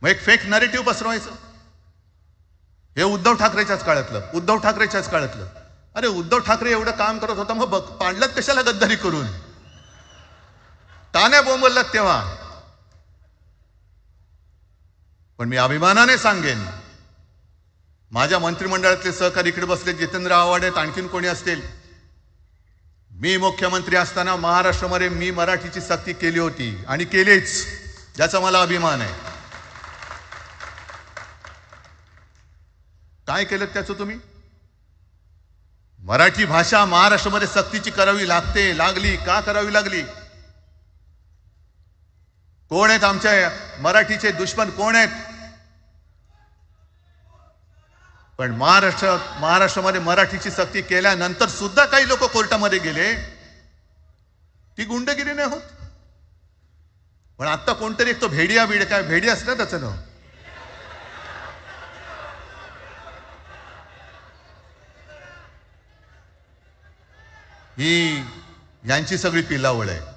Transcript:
मग एक fake narrative पसरवायचं. हे उद्धव ठाकरेच्याच काळातलं. अरे उद्धव ठाकरे एवढं काम करत होता, मग पाडलं कशाला गद्दारी करून? का नाही बोंबललात तेव्हा? पण मी अभिमानाने सांगेन, माझ्या मंत्रिमंडळातले सहकारी इकडे बसले, जितेंद्र आव्हाड आहेत, आणखीन कोणी असतील. मी मुख्यमंत्री असताना महाराष्ट्रामध्ये मी मराठीची सक्ती केली होती आणि केलीच, ज्याचा मला अभिमान आहे. काय केलं त्याचं तुम्ही? मराठी भाषा महाराष्ट्रामध्ये सक्तीची करावी लागली. का करावी लागली? कोण आहेत आमच्या मराठीचे दुश्मन? कोण आहेत? पण महाराष्ट्रामध्ये मराठीची सक्ती केल्यानंतर सुद्धा काही लोक कोर्टामध्ये गेले. ती गुंडगिरी नाही होत. पण आता कोणतरी एक तो भेडिया असं ना त्याचं नाव, ही यांची सगळी पिलावळ आहे.